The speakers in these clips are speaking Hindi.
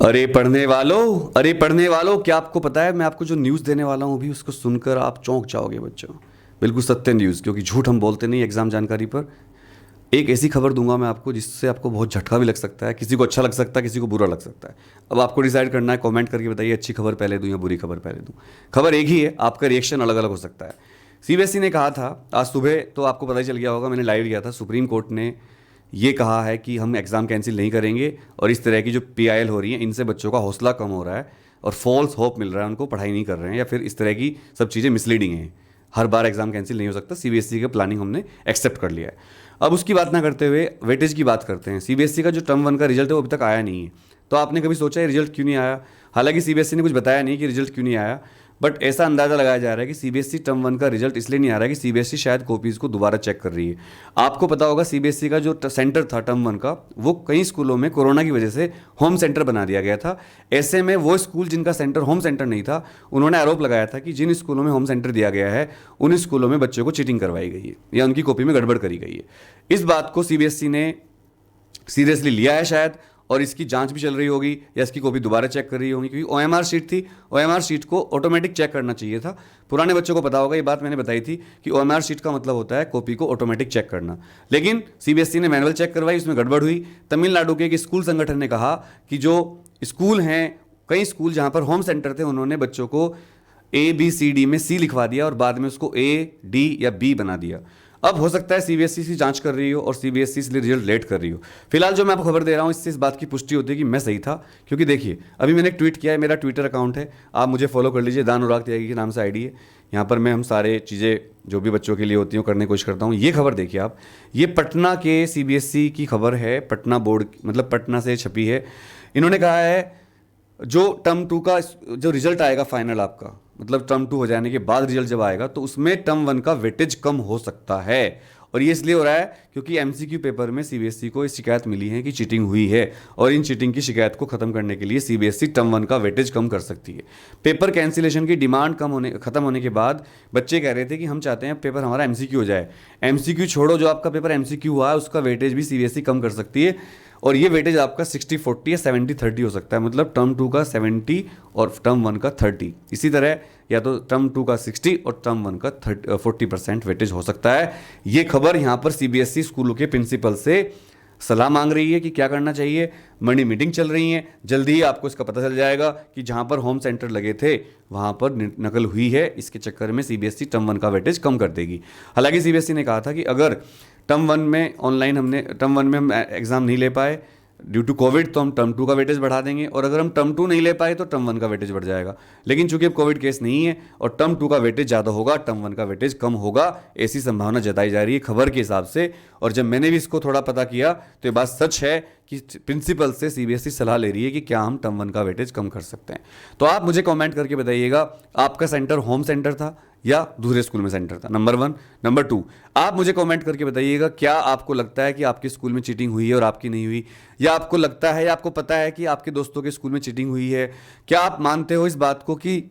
अरे पढ़ने वालों, क्या आपको पता है मैं आपको जो न्यूज़ देने वाला हूँ अभी उसको सुनकर आप चौंक जाओगे बच्चों। बिल्कुल सत्य न्यूज़, क्योंकि झूठ हम बोलते नहीं एग्जाम जानकारी पर। एक ऐसी खबर दूंगा मैं आपको जिससे आपको बहुत झटका भी लग सकता है, किसी को अच्छा लग सकता है, किसी को बुरा लग सकता है। अब आपको डिसाइड करना है, कमेंट करके बताइए अच्छी खबर पहले दूं या बुरी खबर पहले दूं। खबर एक ही है, आपका रिएक्शन अलग अलग हो सकता है। सीबीएसई ने कहा था आज सुबह, तो आपको पता ही चल गया होगा, मैंने लाइव किया था, सुप्रीम कोर्ट ने ये कहा है कि हम एग्ज़ाम कैंसिल नहीं करेंगे और इस तरह की जो पीआईएल हो रही है इनसे बच्चों का हौसला कम हो रहा है और फॉल्स होप मिल रहा है, उनको पढ़ाई नहीं कर रहे हैं या फिर इस तरह की सब चीज़ें मिसलीडिंग हैं। हर बार एग्जाम कैंसिल नहीं हो सकता, सीबीएसई का प्लानिंग हमने एक्सेप्ट कर लिया है। अब उसकी बात ना करते हुए वेटेज की बात करते हैं। सीबीएसई का जो टर्म 1 का रिजल्ट है वो अभी तक आया नहीं है, तो आपने कभी सोचा है रिजल्ट क्यों नहीं आया? हालांकि सीबीएसई ने कुछ बताया नहीं कि रिजल्ट क्यों नहीं आया, बट ऐसा अंदाजा लगाया जा रहा है कि सीबीएसई टर्म 1 का रिजल्ट इसलिए नहीं आ रहा है कि सीबीएसई शायद कॉपीज़ को दोबारा चेक कर रही है। आपको पता होगा सीबीएसई का जो सेंटर था टर्म 1 का, वो कई स्कूलों में कोरोना की वजह से होम सेंटर बना दिया गया था। ऐसे में वो स्कूल जिनका सेंटर होम सेंटर नहीं था, उन्होंने आरोप लगाया था कि जिन स्कूलों में होम सेंटर दिया गया है उन स्कूलों में बच्चों को चीटिंग करवाई गई है या उनकी कॉपी में गड़बड़ करी गई है। इस बात को सीबीएसई ने सीरियसली लिया है शायद, और इसकी जांच भी चल रही होगी या इसकी कॉपी दोबारा चेक कर रही होगी, क्योंकि ओएमआर शीट थी, ओएमआर शीट को ऑटोमेटिक चेक करना चाहिए था। पुराने बच्चों को पता होगा, ये बात मैंने बताई थी कि ओएमआर शीट का मतलब होता है कॉपी को ऑटोमेटिक चेक करना, लेकिन सीबीएसई ने मैनुअल चेक करवाई, उसमें गड़बड़ हुई। तमिलनाडु के एक स्कूल संगठन ने कहा कि जो स्कूल हैं, कई स्कूल जहाँ पर होम सेंटर थे, उन्होंने बच्चों को ABCD में C लिखवा दिया और बाद में उसको A, D या B बना दिया। अब हो सकता है सीबीएसई से जांच कर रही हो और सीबीएसई इसलिए रिजल्ट लेट कर रही हो। फिलहाल जो मैं आपको खबर दे रहा हूँ इससे इस बात की पुष्टि होती है कि मैं सही था, क्योंकि देखिए अभी मैंने एक ट्वीट किया है, मेरा ट्विटर अकाउंट है, आप मुझे फॉलो कर लीजिए, दान अनुराग त्यागी के नाम से आईडी है। यहाँ पर मैं हम सारे चीज़ें जो भी बच्चों के लिए होती हैं करने की कोशिश करता हूँ। ये खबर देखिए आप, ये पटना के सीबीएसई की खबर है, पटना बोर्ड मतलब पटना से छपी है। इन्होंने कहा है जो टर्म 2 का जो रिजल्ट आएगा फाइनल आपका, मतलब टर्म 2 हो जाने के बाद रिजल्ट जब आएगा तो उसमें टर्म 1 का वेटेज कम हो सकता है। और ये इसलिए हो रहा है क्योंकि एमसीक्यू पेपर में सीबीएसई को इस शिकायत मिली है कि चीटिंग हुई है, और इन चीटिंग की शिकायत को खत्म करने के लिए सीबीएसई टर्म 1 का वेटेज कम कर सकती है। पेपर कैंसिलेशन की डिमांड खत्म होने के बाद बच्चे कह रहे थे कि हम चाहते हैं पेपर हमारा एमसीक्यू हो जाए। एमसीक्यू छोड़ो, जो आपका पेपर एमसीक्यू हुआ है उसका वेटेज भी सीबीएसई कम कर सकती है, और ये वेटेज आपका 60-40 या 70-30 हो सकता है, मतलब टर्म 2 का 70 और टर्म 1 का 30। इसी तरह या तो टर्म 2 का 60 और टर्म 1 का 40% वेटेज हो सकता है। ये खबर यहाँ पर सीबीएसई स्कूलों के प्रिंसिपल से सलाह मांग रही है कि क्या करना चाहिए। मनी मीटिंग चल रही है, जल्दी ही आपको इसका पता चल जाएगा कि जहाँ पर होम सेंटर लगे थे वहाँ पर नकल हुई है। इसके चक्कर में सीबीएसई टर्म 1 का वेटेज कम कर देगी। हालांकि सीबीएसई ने कहा था कि अगर टर्म 1 में टर्म 1 में हम एग्ज़ाम नहीं ले पाए ड्यू टू कोविड, तो हम टर्म 2 का वेटेज बढ़ा देंगे, और अगर हम टर्म 2 नहीं ले पाए तो टर्म 1 का वेटेज बढ़ जाएगा। लेकिन चूंकि अब कोविड केस नहीं है और टर्म 2 का वेटेज ज़्यादा होगा, टर्म 1 का वेटेज कम होगा, ऐसी संभावना जताई जा रही है खबर के हिसाब से। और जब मैंने भी इसको थोड़ा पता किया तो ये बात सच है कि प्रिंसिपल से सीबीएसई सलाह ले रही है कि क्या हम टर्म 1 का वेटेज कम कर सकते हैं। तो आप मुझे कमेंट करके बताइएगा, आपका सेंटर होम सेंटर था या दूसरे स्कूल में सेंटर था, नंबर 1। नंबर 2, आप मुझे कमेंट करके बताइएगा क्या आपको लगता है कि आपके स्कूल में चीटिंग हुई है और आपकी नहीं हुई, या आपको लगता है या आपको पता है कि आपके दोस्तों के स्कूल में चीटिंग हुई है। क्या आप मानते हो इस बात को कि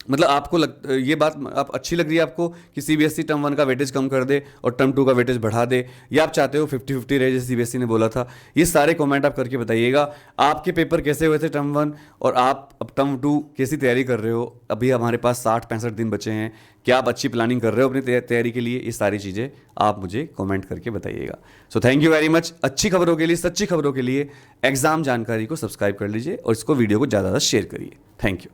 मतलब आपको ये बात आप अच्छी लग रही है आपको कि सीबीएसई टर्म 1 का वेटेज कम कर दे और टर्म 2 का वेटेज बढ़ा दे, या आप चाहते हो 50-50 रहे जैसे सीबीएसई ने बोला था? ये सारे कमेंट आप करके बताइएगा। आपके पेपर कैसे हुए थे टर्म 1 और आप अब टर्म 2 कैसी तैयारी कर रहे हो? अभी हमारे पास 60-65 दिन बचे हैं, क्या आप अच्छी प्लानिंग कर रहे हो अपनी तैयारी के लिए? ये सारी चीज़ें आप मुझे कमेंट करके बताइएगा। So thank you very much. अच्छी खबरों के लिए, सच्ची खबरों के लिए एग्जाम जानकारी को सब्सक्राइब कर लीजिए और इसको वीडियो को ज़्यादा शेयर करिए। Thank you.